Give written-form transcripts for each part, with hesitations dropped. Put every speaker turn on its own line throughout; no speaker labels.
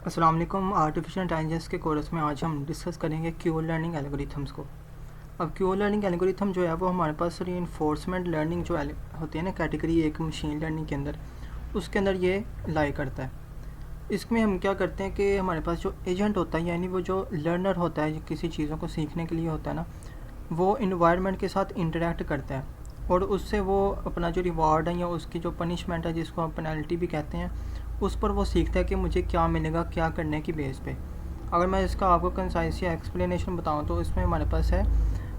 अस्सलाम वालेकुम। Artificial intelligence के कोर्स में आज हम डिस्कस करेंगे क्यू लर्निंग एल्गोरिथम्स को। अब क्यू लर्निंग एल्गोरिथम जो है वो हमारे पास रीइंफोर्समेंट लर्निंग जो होती है ना, कैटेगरी एक मशीन लर्निंग के अंदर, उसके अंदर ये लाई करता है। इसमें हम क्या करते हैं कि हमारे पास जो एजेंट होता है, यानी वो जो लर्नर होता है, जो किसी चीज़ों को सीखने के लिए होता है ना, वो इन्वायरमेंट के साथ इंटरेक्ट करता है और उससे वो अपना जो रिवार्ड है या उसकी जो पनिशमेंट है, जिसको हम पेनल्टी भी कहते हैं, उस पर वो सीखता है कि मुझे क्या मिलेगा, क्या करने की बेस पे। अगर मैं इसका आपको कंसाइज या एक्सप्लेनेशन बताऊं तो इसमें हमारे पास है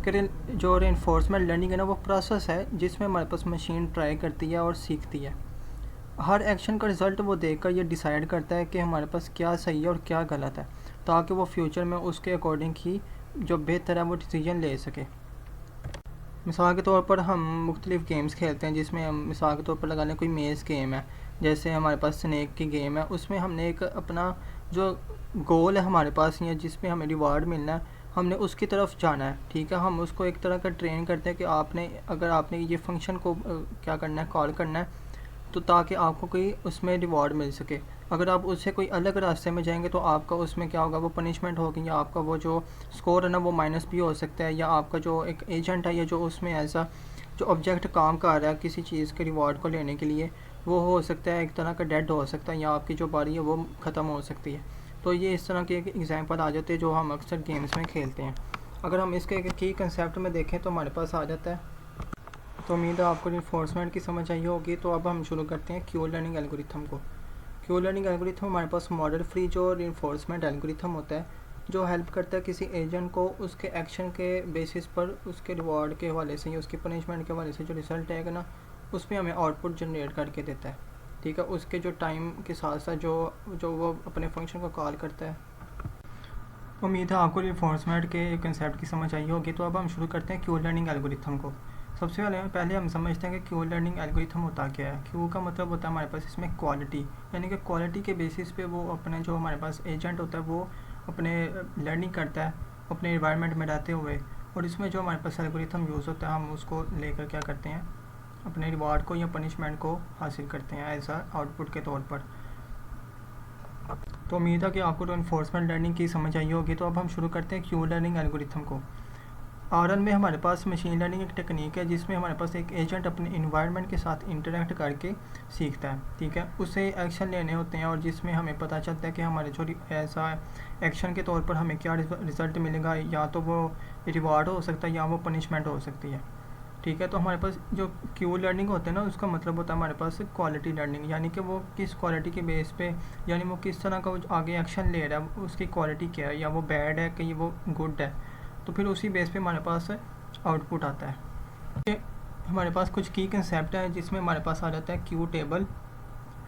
कि जो रेनफोर्समेंट लर्निंग है ना, वो प्रोसेस है जिसमें हमारे पास मशीन ट्राई करती है और सीखती है। हर एक्शन का रिज़ल्ट वो देखकर ये डिसाइड करता है कि हमारे पास क्या सही है और क्या गलत है, ताकि वो फ्यूचर में उसके अकॉर्डिंग ही जो बेहतर है वो डिसीजन ले सके। मिसाल के तौर पर हम मुख्तलिफ़ गेम्स खेलते हैं, जिसमें हम मिसाल के तौर पर लगा लें कोई मेज़ गेम है, जैसे हमारे पास स्नेक की गेम है। उसमें हमने एक अपना जो गोल है हमारे पास, या जिसमें हमें रिवार्ड मिलना है, हमने उसकी तरफ जाना है। ठीक है, हम उसको एक तरह का ट्रेन करते हैं कि अगर आपने ये फंक्शन को क्या करना है, कॉल करना है, तो ताकि आपको कोई उसमें रिवॉर्ड मिल सके। अगर आप उससे कोई अलग रास्ते में जाएंगे तो आपका उसमें क्या होगा, वो पनिशमेंट होगी, या आपका वो जो स्कोर है ना वो माइनस भी हो सकता है, या आपका जो एक एजेंट है या जो उसमें ऐसा जो ऑब्जेक्ट काम कर रहा है किसी चीज़ के रिवॉर्ड को लेने के लिए, वो हो सकता है एक तरह का डेड हो सकता है, या आपकी जो बारी है वो ख़त्म हो सकती है। तो ये इस तरह के एग्जाम्पल आ जाते हैं जो हम अक्सर गेम्स में खेलते हैं। अगर हम इसके की कंसेप्ट में देखें तो हमारे पास आ जाता है। तो उम्मीद है आपको इन्फोर्समेंट की समझ आई होगी। तो अब हम शुरू करते हैं क्यू लर्निंग एल्गोरिथम को। क्यू लर्निंग एल्गोरिथम हमारे पास मॉडल फ्री जो इन्फोर्समेंट एल्गोरिथम होता है, जो हेल्प करता है किसी एजेंट को उसके एक्शन के बेसिस पर उसके रिवॉर्ड के हवाले से या उसकी पनिशमेंट के हवाले से जो रिजल्ट आएगा ना, उसमें हमें आउटपुट जनरेट करके देता है। ठीक है, उसके जो टाइम के साथ साथ जो जो वो अपने फंक्शन को कॉल करता है। उम्मीद है आपको इन्फोर्समेंट के कंसेप्ट की समझ आई होगी। तो अब हम शुरू करते हैं क्यू लर्निंग एल्गोरिथम को। सबसे पहले हम समझते हैं कि क्यू लर्निंग एल्गोरिथम होता क्या है। क्यू का मतलब होता है हमारे पास इसमें क्वालिटी, यानी कि क्वालिटी के बेसिस पे वो अपने जो हमारे पास एजेंट होता है वो अपने लर्निंग करता है अपने इन्वायरमेंट में रहते हुए। और इसमें जो हमारे पास एल्गोरिथम यूज़ होता है, हम उसको लेकर क्या करते हैं, अपने रिवार्ड को या पनिशमेंट को हासिल करते हैं एज आउटपुट के तौर पर। तो उम्मीद है कि आपको तो इन्फोर्समेंट लर्निंग की समझ आई होगी। तो अब हम शुरू करते हैं क्यू लर्निंग एल्गोरिथम को। आरएन में हमारे पास मशीन लर्निंग एक टेक्निक है जिसमें हमारे पास एक एजेंट अपने इन्वायरमेंट के साथ इंटरेक्ट करके सीखता है। ठीक है, उससे एक्शन लेने होते हैं और जिसमें हमें पता चलता है कि हमारे जो ऐसा एक्शन के तौर पर हमें क्या रिज़ल्ट मिलेगा, या तो वो रिवार्ड हो सकता है या वो पनिशमेंट हो सकती है। ठीक है, तो हमारे पास जो क्यू लर्निंग होता है ना, उसका मतलब होता है हमारे पास क्वालिटी लर्निंग, यानी कि वो किस क्वालिटी के बेस पे, यानी वो किस तरह का आगे एक्शन ले रहा है, उसकी क्वालिटी क्या है, या वो बैड है कि वो गुड है। तो फिर उसी बेस पे हमारे पास आउटपुट आता है। ये हमारे पास कुछ की कंसेप्ट है जिसमें हमारे पास आ जाता है क्यू टेबल।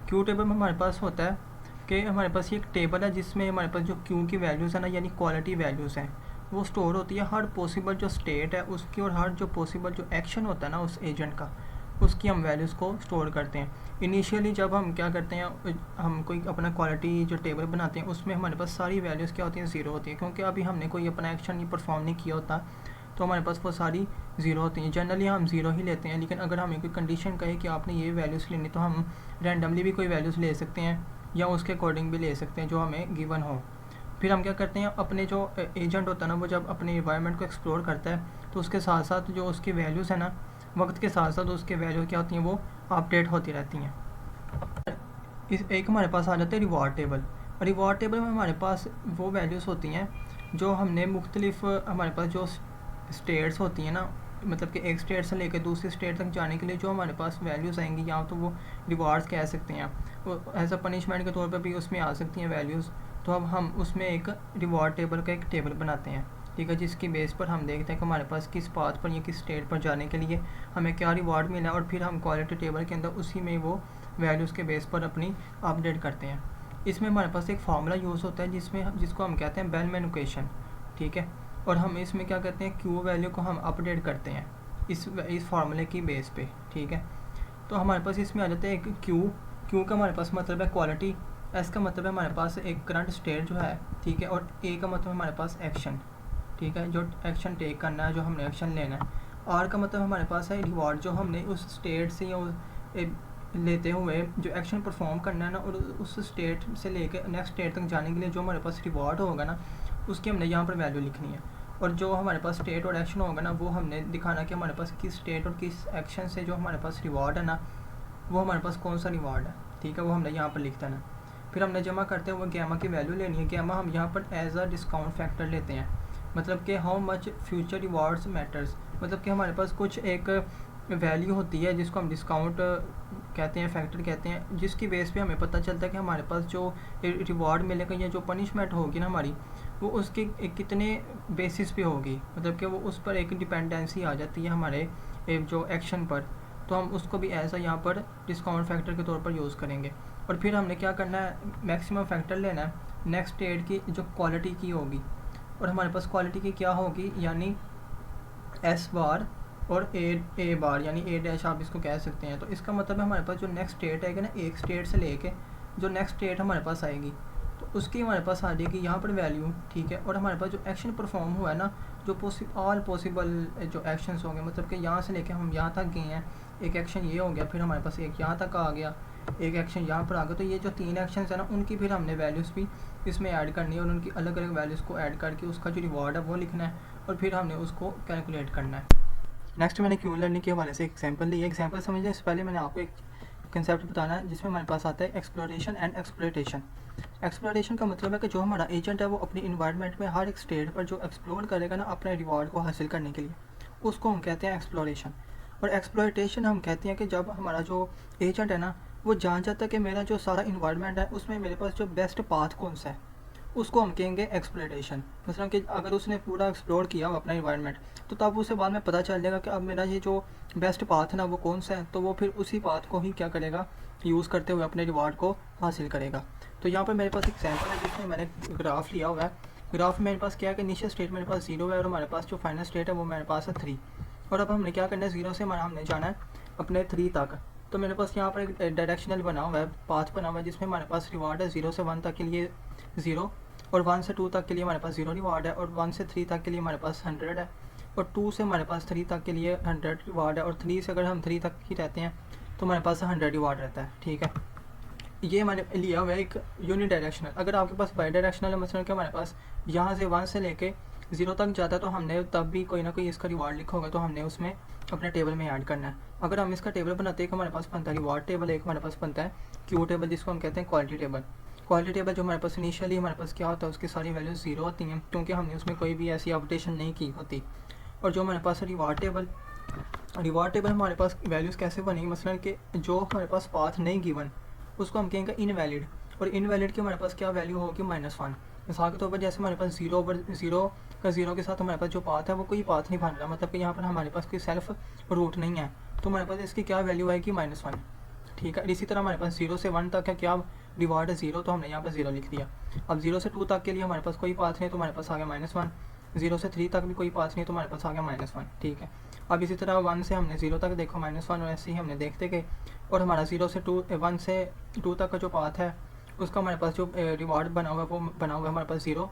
क्यू टेबल में हमारे पास होता है कि हमारे पास ये एक टेबल है जिसमें हमारे पास जो क्यू की वैल्यूज़ है ना, यानी क्वालिटी वैल्यूज़ हैं, वो स्टोर होती है हर पॉसिबल जो स्टेट है उसकी, और हर जो पॉसिबल जो एक्शन होता है ना उस एजेंट का, उसकी हम वैल्यूज़ को स्टोर करते हैं। इनिशियली जब हम क्या करते हैं, हम कोई अपना क्वालिटी जो टेबल बनाते हैं उसमें हमारे पास सारी वैल्यूज़ क्या होती हैं, ज़ीरो होती है, क्योंकि अभी हमने कोई अपना एक्शन ही परफॉर्म नहीं किया होता, तो हमारे पास वो सारी ज़ीरो होती हैं। जनरली हम ज़ीरो ही लेते हैं, लेकिन अगर हमें कोई कंडीशन कहे कि आपने ये वैल्यूज़ लेनी, तो हम रैंडमली भी कोई वैल्यूज़ ले सकते हैं या उसके अकॉर्डिंग भी ले सकते हैं जो हमें गिवन हो। फिर हम क्या करते हैं, अपने जो एजेंट होता है ना, वो जब अपने इन्वायरमेंट को एक्सप्लोर करता है तो उसके साथ साथ जो उसकी वैल्यूज़ है ना, वक्त के साथ साथ उसके वैल्यू क्या होती हैं, वो अपडेट होती रहती हैं। इस एक हमारे पास आ जाता है रिवॉर्ड टेबल। रिवॉर्ड टेबल में हमारे पास वो वैल्यूज़ होती हैं जो हमने मुख्तलिफ हमारे पास जो स्टेट्स होती हैं ना, मतलब कि एक स्टेट से लेकर दूसरी स्टेट तक जाने के लिए जो हमारे पास वैल्यूज़ आएंगी, या तो वो रिवार्ड्स कह सकते हैं, वो एज अ पनिशमेंट के तौर पर भी उसमें आ सकती हैं वैल्यूज़। तो अब हम उसमें एक रिवॉर्ड टेबल का एक टेबल बनाते हैं। ठीक है, जिसकी बेस पर हम देखते हैं कि हमारे पास किस पाथ पर या किस स्टेट पर जाने के लिए हमें क्या रिवॉर्ड मिला, और फिर हम क्वालिटी टेबल के अंदर उसी में वो वैल्यूज़ के बेस पर अपनी अपडेट करते हैं। इसमें हमारे पास एक फार्मूला यूज़ होता है जिसको हम कहते हैं बेल मैनिपुलेशन। ठीक है, और हम इसमें क्या करते हैं, क्यू वैल्यू को हम अपडेट करते हैं इस फार्मूले की बेस पे। ठीक है, तो हमारे पास इसमें आ जाता है एक क्यू। क्यू का हमारे पास मतलब है क्वालिटी, एस का मतलब है हमारे पास एक करंट स्टेट जो है, ठीक है, और ए का मतलब हमारे पास एक्शन। ठीक है, जो एक्शन टेक करना है, जो हमने एक्शन लेना है। आर का मतलब हमारे पास है रिवॉर्ड, जो हमने उस स्टेट से या लेते हुए जो एक्शन परफॉर्म करना है ना, और उस स्टेट से लेके नेक्स्ट स्टेट तक जाने के लिए जो हमारे पास रिवॉर्ड होगा ना, उसकी हमने यहाँ पर वैल्यू लिखनी है। और जो हमारे पास स्टेट और एक्शन होगा ना, वो हमने दिखाना कि हमारे पास किस स्टेट और किस एक्शन से जो हमारे पास रिवॉर्ड है ना, वो हमारे पास कौन सा रिवॉर्ड है, ठीक है, वो हमने यहाँ पर लिख देना। फिर हमने जमा करते हुए गैमा की वैल्यू लेनी है। गैमा हम यहाँ पर एज अ डिस्काउंट फैक्टर लेते हैं, मतलब कि how much future rewards matters, मतलब कि हमारे पास कुछ एक वैल्यू होती है जिसको हम डिस्काउंट कहते हैं, फैक्टर कहते हैं, जिसकी बेस पे हमें पता चलता है कि हमारे पास जो रिवॉर्ड मिलेगा या जो पनिशमेंट होगी ना हमारी, वो उसके कितने बेसिस पे होगी, मतलब कि वो उस पर एक डिपेंडेंसी आ जाती है हमारे जो एक्शन पर। तो हम उसको भी ऐसा यहाँ पर डिस्काउंट फैक्टर के तौर पर यूज़ करेंगे। और फिर हमने क्या करना है, मैक्सिमम फैक्टर लेना है नेक्स्ट स्टेट की जो क्वालिटी की होगी। और हमारे पास क्वालिटी की क्या होगी, यानी एस बार और ए बार, यानी ए डैश आप इसको कह सकते हैं। तो इसका मतलब है हमारे पास जो नेक्स्ट स्टेट आएगा ना, एक स्टेट से लेके जो नेक्स्ट स्टेट हमारे पास आएगी, तो उसकी हमारे पास आ जाएगी यहाँ पर वैल्यू, ठीक है। और हमारे पास जो एक्शन परफॉर्म हुआ है ना, जो ऑल पॉसिबल जो एक्शंस होंगे, मतलब कि यहाँ से लेके हम यहाँ तक गए हैं, एक एक्शन ये हो गया, फिर हमारे पास एक यहाँ तक आ गया, एक एक्शन यहाँ पर आ गया, तो ये जो 3 एक्शंस है ना, उनकी फिर हमने वैल्यूज़ भी इसमें ऐड करनी है, और उनकी अलग अलग वैल्यूज़ को ऐड करके उसका जो रिवॉर्ड है वो लिखना है, और फिर हमने उसको कैलकुलेट करना है। नेक्स्ट मैंने क्यू लर्निंग के हवाले से एग्जांपल ली है। एग्जांपल समझने से पहले मैंने आपको एक कंसेप्ट बताना है जिसमें हमारे पास आता है एक्सप्लोरेशन एंड एक्सप्लोइटेशन। एक्सप्लोरेशन का मतलब है कि जो हमारा एजेंट है वो अपनी इन्वायरमेंट में हर एक स्टेट पर जो एक्सप्लोर करेगा ना अपने रिवॉर्ड को हासिल करने के लिए, उसको हम कहते हैं एक्सप्लोरेशन। और एक्सप्लोइटेशन हम कहते हैं कि जब हमारा जो एजेंट है ना, वो जान जाता है कि मेरा जो सारा इन्वायरमेंट है उसमें मेरे पास जो बेस्ट पाथ कौन सा है, उसको हम कहेंगे एक्सप्लोइटेशन। मतलब कि अगर उसने पूरा एक्सप्लोर किया अपना इन्वायरमेंट, तो तब उसे बाद में पता चल जाएगा कि अब मेरा ये जो बेस्ट पाथ है ना वो कौन सा है, तो वो फिर उसी पाथ को ही क्या करेगा, यूज़ करते हुए अपने रिवार्ड को हासिल करेगा। तो यहाँ पर मेरे पास एक सैम्पल है जिसमें मैंने ग्राफ लिया हुआ है। ग्राफ में मेरे पास क्या है कि इनिशियल स्टेट मेरे पास 0 है, और हमारे पास जो फाइनल स्टेट है वो मेरे पास है 3। और अब हमने क्या करना है, 0 से हमने जाना है अपने 3 तक। तो मेरे पास यहाँ पर एक डायरेक्शनल बना हुआ है, पाथ बना हुआ है, जिसमें हमारे पास रिवार्ड है 0 से 1 तक के लिए 0, और 1 से 2 तक के लिए हमारे पास 0 रिवार्ड है, और 1 से 3 तक के लिए हमारे पास 100 है, और 2 से हमारे पास 3 तक के लिए 100 रिवार्ड है, और 3 से अगर हम 3 तक ही रहते हैं तो हमारे पास 100 रिवार्ड रहता है, ठीक है। ये हमारे लिया हुआ है एक यूनि डायरेक्शनल। अगर आपके पास बाई डायरेक्शनल है, मतलब कि हमारे पास यहाँ से 1 से लेके 0 तक जाता है, तो हमने तब भी कोई ना कोई इसका रिवार्ड लिखा होगा, तो हमने उसमें अपने टेबल में ऐड करना है। अगर हम इसका टेबल बनाते हैं, हमारे पास बनता है रिवार्ड टेबल, एक हमारे पास बनता है क्यू टेबल, जिसको हम कहते हैं क्वालिटी टेबल। क्वालिटी टेबल जो हमारे पास इनिशियली हमारे पास क्या होता है, उसकी सारी वैल्यूज 0 होती हैं, क्योंकि हमने उसमें कोई भी ऐसी अपडेशन नहीं की होती। और जो हमारे पास रिवार्ड टेबल हमारे पास वैल्यूज़ कैसे बनेगी, मसलन कि जो हमारे पास पाथ नहीं गिवन, उसको हम कहेंगे इनवैलिड। और इनवैलिड की हमारे पास क्या वैल्यू होगी, -1। मिसाल के तौर पर जैसे हमारे पास 0 के साथ हमारे पास जो पाथ है वो कोई पाथ नहीं बन रहा, मतलब कि यहाँ पर हमारे पास कोई सेल्फ रूट नहीं है, तो हमारे पास इसकी क्या वैल्यू आएगी, -1, ठीक है। इसी तरह हमारे पास 0 से 1 तक है क्या रिवार्ड है 0, तो हमने यहाँ पर 0 लिख दिया। अब 0 से 2 तक के लिए हमारे पास कोई पाथ नहीं, तो हमारे पास आ गया -1। 0 से 3 तक भी कोई पाथ नहीं, तो हमारे पास आ गया -1, ठीक है। अब इसी तरह 1 से हमने 0 तक देखो -1, और ऐसे ही हमने देखते गए। और हमारा 1 से 2 तक का जो पाथ है, उसका हमारे पास जो रिवार्ड बना हुआ है वो बना हुआ है हमारे पास 0,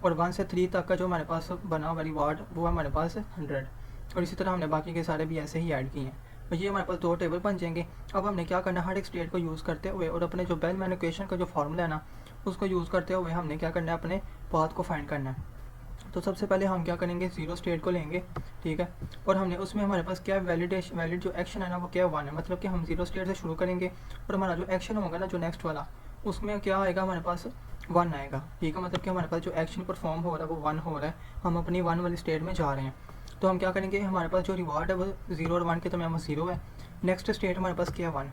और 1 से 3 तक का जो हमारे पास बना हुआ रिवार्ड वो हमारे पास 100। और इसी तरह हमने बाकी के सारे भी ऐसे ही ऐड किए हैं, और ये हमारे पास 2 टेबल बन जाएंगे। अब हमने क्या करना है, हर एक स्टेट को यूज़ करते हुए और अपने जो बेल मैनिपुलेशन का जो फार्मूला है ना, उसको यूज़ करते हुए हमने क्या करना है, अपने पाथ को फाइंड करना है। तो सबसे पहले हम क्या करेंगे, 0 स्टेट को लेंगे, ठीक है। और हमने उसमें हमारे पास क्या वैलिड जो एक्शन है ना वो क्या 1 है, मतलब कि हम 0 स्टेट से शुरू करेंगे, और हमारा जो एक्शन होगा ना जो नेक्स्ट वाला, उसमें क्या आएगा, हमारे पास 1 आएगा, ठीक है। मतलब कि हमारे पास जो एक्शन परफॉर्म हो रहा है वो 1 हो रहा है, हम अपनी 1 वाली स्टेट में जा रहे हैं। तो हम क्या करेंगे, हमारे पास जो रिवार्ड है वो 0 और 1 के तो में 0 है, नेक्स्ट स्टेट हमारे पास क्या 1,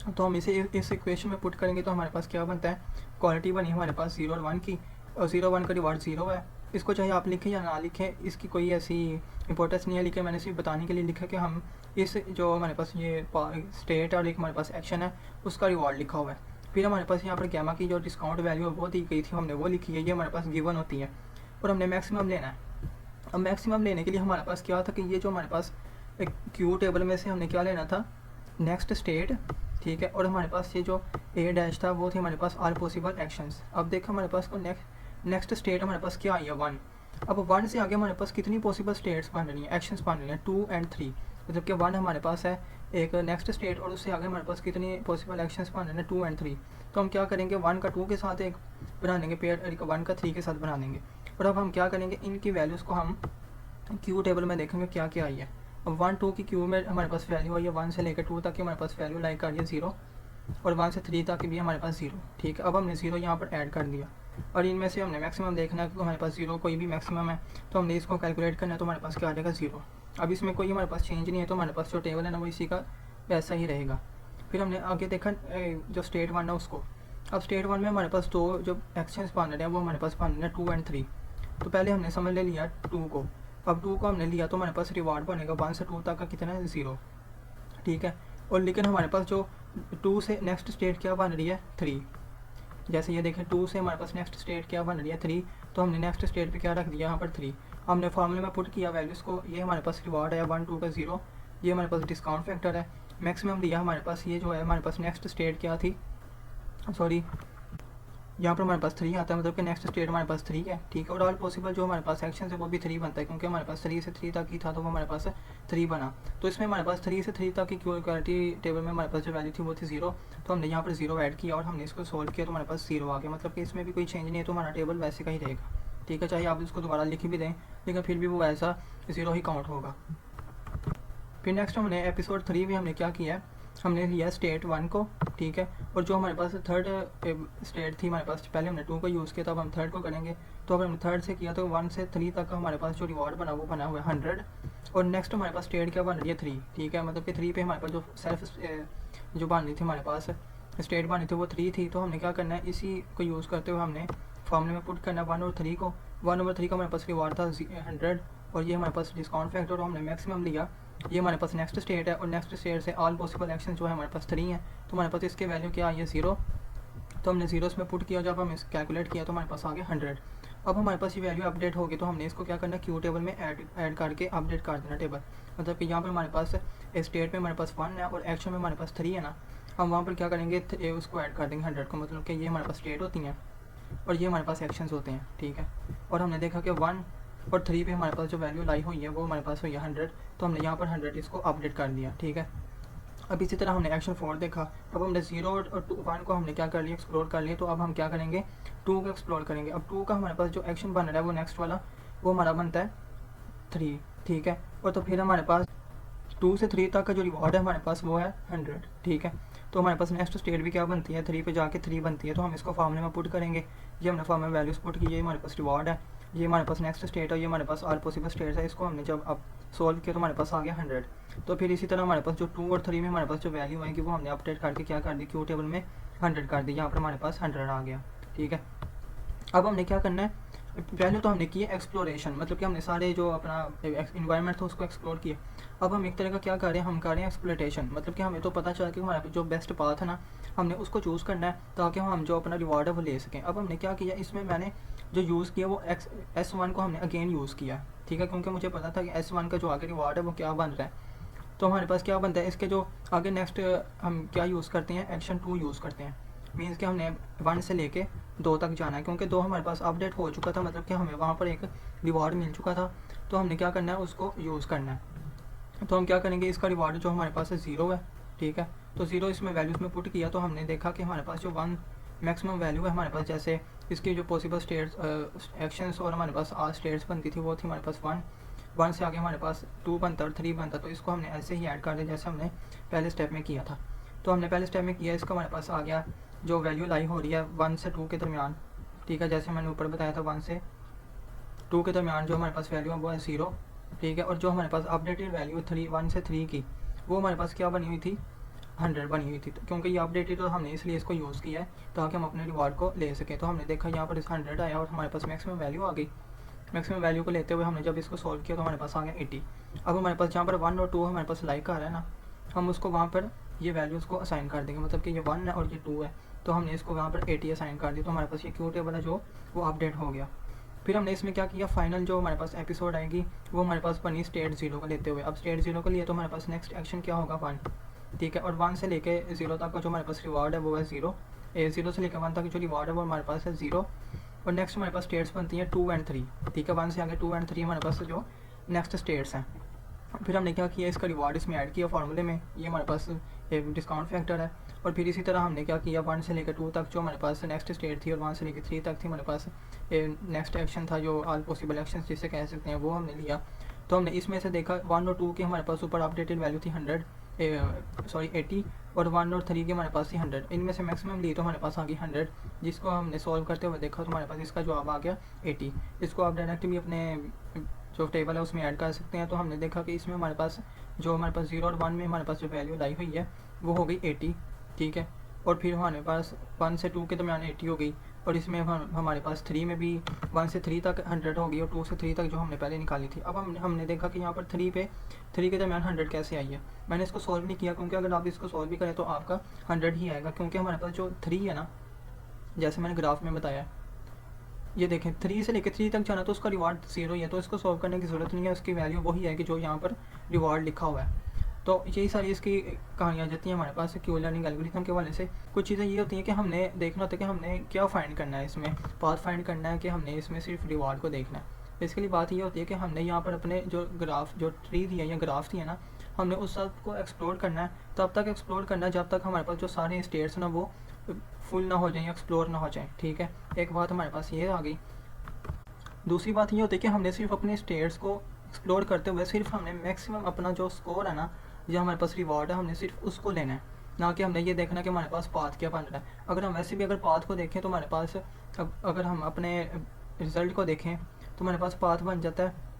तो हम इसे इस इक्वेशन में पुट करेंगे, तो हमारे पास क्या बनता है, क्वालिटी बनी हमारे पास 0 और 1 की, और 0 1 का रिवार्ड 0 है। इसको चाहे आप लिखें या ना लिखें, इसकी कोई ऐसी इंपॉर्टेंस नहीं है, लिखे मैंने सिर्फ बताने के लिए लिखा कि हम इस जो हमारे पास ये स्टेट और एक हमारे पास एक्शन है उसका रिवॉर्ड लिखा हुआ है। फिर हमारे पास यहाँ पर गैमा की जो डिस्काउंट वैल्यू है वो दी गई थी, हमने वो लिखी है, ये हमारे पास गिवन होती है, और हमने मैक्सिमम लेना है। अब मैक्सिमम लेने के लिए हमारे पास क्या था कि ये जो हमारे पास एक क्यू टेबल में से हमने क्या लेना था, नेक्स्ट स्टेट, ठीक है। और हमारे पास ये जो ए डैश था वो थी हमारे पास आल पॉसिबल एक्शंस। अब देखो हमारे पास को नेक्स्ट स्टेट हमारे पास क्या आई है, 1। अब 1 से आगे हमारे पास कितनी पॉसिबल स्टेट्स बन रही हैं, एक्शंस बन रही हैं, 2 और 3, मतलब कि 1 हमारे पास है, एक नेक्स्ट स्टेट और उससे आगे हमारे पास कितनी पॉसिबल एक्शंस बनाने हैं 2 और 3। तो हम क्या करेंगे 1 का 2 के साथ एक बना देंगे पेयर, 1 का 3 के साथ बना देंगे। और अब हम क्या करेंगे इनकी वैल्यूज़ को हम क्यू टेबल में देखेंगे क्या क्या आई है। अब 1 2 की क्यू में हमारे पास वैल्यू आई है 1 से लेकर 2 तक की हमारे पास वैल्यू लाइक आ रही है 0, और 1 से 3 तक भी हमारे पास 0। ठीक है, अब हमने 0 यहाँ पर ऐड कर दिया और इनमें से हमने मैक्सिमम देखना है कि हमारे पास 0 कोई भी मैक्सिमम है तो हमने इसको कैलकुलेट करना है, तो हमारे पास क्या आ जाएगा 0। अब इसमें कोई हमारे पास चेंज नहीं है तो हमारे पास जो टेबल है ना वो इसी का वैसा ही रहेगा। फिर हमने आगे देखा जो स्टेट 1 है उसको। अब स्टेट 1 में हमारे पास दो जो एक्शंस बन रहे हैं वो हमारे पास बन रहे हैं 2 और 3। तो पहले हमने समझ ले लिया 2 को। अब 2 को हमने लिया तो हमारे पास रिवार्ड बनेगा 1 से 2 तक का कितना है 0। ठीक है, और लेकिन हमारे पास जो 2 से नेक्स्ट स्टेट क्या बन रही है 3। जैसे ये देखें 2 से हमारे पास नेक्स्ट स्टेट क्या बन रही है 3, तो हमने नेक्स्ट स्टेट पे क्या रख दिया यहाँ पर 3। हमने फॉर्मूले में पुट किया वैल्यूज़ को, ये हमारे पास रिवार्ड है 1 2 का 0, ये हमारे पास डिस्काउंट फैक्टर है। मैक्सिमम दिया हमारे पास ये जो है हमारे पास नेक्स्ट स्टेट क्या थी, सॉरी यहाँ पर हमारे पास 3 आता है, मतलब कि नेक्स्ट स्टेट हमारे पास 3 है। ठीक है, और ऑल पॉसिबल जो हमारे पास एक्शन है वो भी 3 बनता है, क्योंकि हमारे पास 3 से 3 तक ही था तो वो हमारे पास 3 बना। तो इसमें हमारे पास 3 से 3 तक की क्वालिटी टेबल में हमारे पास जो वैल्यू थी वो थी 0, तो हमने यहाँ पर 0 ऐड किया और हमने इसको सोल्व किया तो हमारे पास 0 आ गया। मतलब कि इसमें भी कोई चेंज नहीं है तो हमारा टेबल वैसे का ही रहेगा। ठीक है, चाहे आप इसको दोबारा लिख भी दें लेकिन फिर भी वो वैसा 0 ही काउंट होगा। फिर नेक्स्ट हमने एपिसोड 3 में हमने क्या किया है, हमने लिया स्टेट 1 को। ठीक है, और जो हमारे पास थर्ड स्टेट थी हमारे पास, पहले हमने 2 को यूज़ किया तो अब हम थर्ड को करेंगे। तो अगर हमने थर्ड से किया तो 1 से 3 तक का हमारे पास जो रिवॉर्ड बना वो बना हुआ है 100, और नेक्स्ट हमारे पास स्टेट क्या बन रही है 3। ठीक है, मतलब कि 3 पे हमारे पास जो सेल्फ जो बन रही थी हमारे पास स्टेट बनी थी वो 3 थी। तो हमने क्या करना है इसी को यूज़ करते हुए हमने फॉर्मूले में पुट करना है 1 और 3 को। 1 और 3 का हमारे पास रिवॉर्ड था 100, और ये हमारे पास डिस्काउंट फैक्टर हमने मैक्सिमम लिया। ये हमारे पास नेक्स्ट स्टेट है और नेक्स्ट स्टेट से ऑल पॉसिबल एक्शन जो है हमारे पास 3 है, तो हमारे पास इसके वैल्यू क्या आई है 0। तो हमने 0 में पुट किया, जब हम इस कैलकुलेट किया तो हमारे पास आ गया 100। अब हमारे पास ये वैल्यू अपडेट होगी तो हमने इसको क्या करना है क्यू टेबल में ऐड करके अपडेट कर देना टेबल। मतलब कि यहाँ पर हमारे पास स्टेट में हमारे पास 1 है और एक्शन में हमारे पास 3 है ना, हम वहाँ पर क्या करेंगे उसको ऐड कर देंगे 100 को। मतलब कि ये हमारे पास स्टेट होती हैं और ये हमारे पास एक्शंस होते हैं। ठीक है, और हमने देखा कि 1 और 3 पे हमारे पास जो वैल्यू लाई हुई है वो हमारे पास हुई है 100, तो हमने यहाँ पर 100 इसको अपडेट कर दिया। ठीक है, अब इसी तरह हमने एक्शन 4 देखा। अब हमने 0 और 1 को हमने क्या कर लिया एक्सप्लोर कर लिया, तो अब हम क्या करेंगे 2 को एक्सप्लोर करेंगे। अब 2 का हमारे पास जो एक्शन बन रहा है वो नेक्स्ट वाला वो हमारा बनता है 3। ठीक है, और तो फिर हमारे पास 2 से 3 तक का जो रिवॉर्ड है हमारे पास वो है 100। ठीक है, तो हमारे पास नेक्स्ट स्टेट भी क्या बनती है 3 पे जाके 3 बनती है, तो हम इसको फॉर्मूले में पुट करेंगे। ये हमने फॉर्मूले में वैल्यूज पुट की, ये हमारे पास रिवॉर्ड है, ये हमारे पास नेक्स्ट स्टेट है, ये हमारे पास ऑल पॉसिबल स्टेट्स है। इसको हमने जब अब सोल्व किया तो हमारे पास आ गया 100। तो फिर इसी तरह हमारे पास जो 2 और 3 में हमारे पास जो वैल्यू आएगी वो हमने अपडेट करके क्या कर दी क्यू टेबल में 100 कर दी, यहाँ पर हमारे पास 100 आ गया। ठीक है, अब हमने क्या करना है, पहले तो हमने किया एक्सप्लोरेशन, मतलब कि हमने सारे जो अपना इन्वायरमेंट था उसको एक्सप्लोर किया। अब हम एक तरह का क्या कर रहे हैं, हम कर रहे हैं एक्सप्लोरेशन। मतलब कि हमें तो पता चला कि हमारा जो बेस्ट पाथ है ना हमने उसको चूज़ करना है ताकि हम जो अपना रिवॉर्ड है वो ले सकें। अब हमने क्या किया, इसमें मैंने जो यूज़ किया वो S1 को हमने अगेन यूज़ किया। ठीक है, क्योंकि मुझे पता था कि S1 का जो आगे रिवॉर्ड है वो क्या बन रहा है। तो हमारे पास क्या बनता है इसके जो आगे नेक्स्ट हम क्या यूज़ करते हैं एक्शन 2 यूज़ करते हैं। मीन्स कि हमने 1 से लेके 2 तक जाना है, क्योंकि 2 हमारे पास अपडेट हो चुका था, मतलब कि हमें वहाँ पर एक रिवॉर्ड मिल चुका था। तो हमने क्या करना है उसको यूज़ करना है। तो हम क्या करेंगे, इसका रिवॉर्ड जो हमारे पास है 0 है। ठीक है, तो 0 इसमें वैल्यूज़ में पुट किया तो हमने देखा कि हमारे पास जो 1 मैक्सिमम वैल्यू है हमारे पास, जैसे इसकी जो पॉसिबल स्टेट्स एक्शंस और हमारे पास आज स्टेट्स बनती थी वो थी हमारे पास 1 से आगे हमारे पास 2 बनता और 3 बनता। तो इसको हमने ऐसे ही ऐड कर दिया जैसे हमने पहले स्टेप में किया था। तो हमने पहले स्टेप में किया, इसका हमारे पास आ गया जो वैल्यू लाई हो रही है 1 से 2 के दरमियान। ठीक है, जैसे मैंने ऊपर बताया था 1 से 2 के दरमियान जो हमारे पास वैल्यू है वो है 0। ठीक है, और जो हमारे पास अपडेटेड वैल्यू 1 से 3 की वो हमारे पास क्या बनी हुई थी 100 बनी हुई थी। तो क्योंकि ये अपडेटेड तो हमने इसलिए इसको यूज़ किया है ताकि हम अपने रिवॉर्ड को ले सकें। तो हमने देखा यहाँ पर 100 आया और हमारे पास मैक्सिमम वैल्यू आ गई। मैक्सिमम वैल्यू को लेते हुए हमने जब इसको सॉल्व किया तो हमारे पास आ गया 80। अब हमारे पास जहाँ पर 1 और 2 हमारे पास लाइक आ रहा है ना, हम उसको वहाँ पर ये वैल्यूज़ को असाइन कर देंगे। मतलब कि ये 1 है और ये 2 है, तो हमने इसको वहाँ पर 80 असाइन कर दिया। तो हमारे पास ये क्यू टेबल है जो वो अपडेट हो गया। फिर हमने इसमें क्या किया, फाइनल जो हमारे पास एपिसोड आएगी वो हमारे पास बनी स्टेट 0 को लेते हुए। अब स्टेट 0 को लिए तो हमारे पास नेक्स्ट एक्शन क्या होगा 1। ठीक है, और 1 से लेके 0 तक का जो हमारे पास रिवॉर्ड है वो है 0। 0 से लेकर 1 तक जो रिवॉर्ड है वो हमारे पास है 0। और नेक्स्ट हमारे पास स्टेट्स बनती हैं 2 और 3। ठीक है, 1 से आगे 2 और 3 हमारे पास जो नेक्स्ट स्टेट्स हैं। फिर हमने क्या किया, इसका रिवार्ड इसमें ऐड किया फार्मूले में, ये हमारे पास एक डिस्काउंट फैक्टर है। और फिर इसी तरह हमने क्या किया, 1 से लेकर 2 तक जो हमारे पास नेक्स्ट स्टेट थी, और 1 से लेकर 3 तक थी हमारे पास नेक्स्ट एक्शन था, जो ऑल पॉसिबल एक्शन जिसे कह सकते हैं, वो हमने लिया। तो हमने इसमें से देखा 1 और 2 की हमारे पास ऊपर अपडेटेड वैल्यू थी 80, और 1 और 3 की हमारे पास थी 100। इनमें से मैक्सिमम ली तो हमारे पास आ गई 100, जिसको हमने सॉल्व करते हुए देखा तो हमारे पास इसका जवाब आ गया 80। इसको आप डायरेक्ट भी अपने जो टेबल है उसमें ऐड कर सकते हैं। तो हमने देखा कि इसमें हमारे पास जो हमारे पास 0 और 1 में हमारे पास जो वैल्यू लाई हुई है वो हो गई 80, ठीक है। और फिर हमारे पास 1 से 2 के दरमियान 80 हो गई, और इसमें हमारे पास 3 में भी 1 से 3 तक 100 हो गई, और 2 से 3 तक जो हमने पहले निकाली थी। अब हमने देखा कि यहाँ पर 3 के दरमियान 100 कैसे आई है। मैंने इसको सॉल्व नहीं किया, क्योंकि अगर आप इसको सॉल्व भी करें तो आपका 100 ही आएगा, क्योंकि हमारे पास जो 3 है ना, जैसे मैंने ग्राफ में बताया, ये देखें 3 से लेकर 3 तक जाना तो उसका रिवार्ड 0 ही है, तो इसको सॉल्व करने की ज़रूरत नहीं है, उसकी वैल्यू वही है कि जो यहाँ पर रिवार्ड लिखा हुआ है। तो यही सारी इसकी कहानियाँ जाती हैं हमारे पास क्यू लर्निंग एल्गोरिथम के हवाले से। कुछ चीज़ें ये होती हैं कि हमने देखना होता है कि हमने क्या फाइंड करना है, इसमें पाथ फाइंड करना है कि हमने इसमें सिर्फ रिवार्ड को देखना है। इसके लिए बात ये होती है कि हमने यहाँ पर अपने जो ग्राफ जो ट्री थी है या ग्राफ थी है ना, हमने उस सब को एक्सप्लोर करना है, तब तक एक्सप्लोर करना है जब तक हमारे पास जो सारे स्टेट्स ना वो फुल ना हो जाए, एक्सप्लोर ना हो जाए, ठीक है। एक बात हमारे पास ये आ गई। दूसरी बात ये होती है कि हमने सिर्फ अपने स्टेट्स को एक्सप्लोर करते हुए सिर्फ हमने मैक्सिमम अपना जो स्कोर है ना, जो हमारे पास रिवॉर्ड है, हमने सिर्फ उसको लेना है, ना कि हमने ये देखना कि हमारे पास पाथ क्या बन रहा है। अगर हम वैसे भी अगर पाथ को देखें तो हमारे पास अगर हम अपने रिज़ल्ट को देखें तो हमारे पास पाथ बन जाता है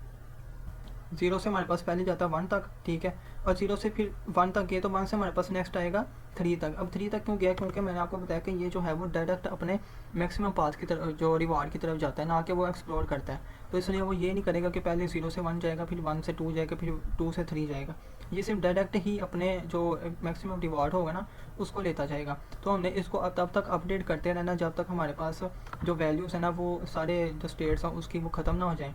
0 से हमारे पास पहले जाता है 1 तक, ठीक है। और 0 से फिर 1 तक गए तो 1 से हमारे पास नेक्स्ट आएगा 3 तक। अब 3 तक क्यों गया, क्योंकि मैंने आपको बताया कि ये जो है वो डायरेक्ट अपने मैक्सिमम पाथ की तरफ, जो रिवार्ड की तरफ जाता है, ना कि वो एक्सप्लोर करता है। तो इसलिए वो ये नहीं करेगा कि पहले 0 से 1 जाएगा, फिर 1 से 2 जाएगा, फिर 2 से 3 जाएगा। ये सिर्फ डायरेक्ट ही अपने जो मैक्सिमम रिवार्ड होगा ना उसको लेता जाएगा। तो हमने इसको तब तक अपडेट करते रहना जब तक हमारे पास जो वैल्यूज़ है ना वो सारे जो स्टेट्स हैं उसकी वो ख़त्म ना हो जाए।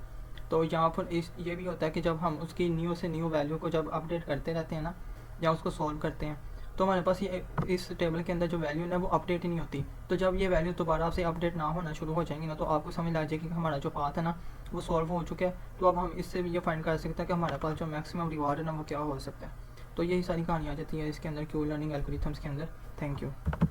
तो यहाँ पर ये भी होता है कि जब हम उसकी न्यू से न्यू वैल्यू को जब अपडेट करते रहते हैं ना, या उसको सॉल्व करते हैं, तो हमारे पास ये इस टेबल के अंदर जो वैल्यू है वो अपडेट ही नहीं होती। तो जब ये वैल्यू दोबारा से अपडेट ना होना शुरू हो जाएंगी ना, तो आपको समझ आ जाएगी कि हमारा जो पाथ है ना वो सॉल्व हो चुका है। तो अब हम इससे भी ये फाइंड कर सकते हैं कि हमारे पास जो मैक्सिमम रिवार्ड है ना वो क्या हो सकता है। तो यही सारी कहानियाँ आ जाती है इसके अंदर क्यू लर्निंग एल्गोरिथम्स के अंदर। Thank you.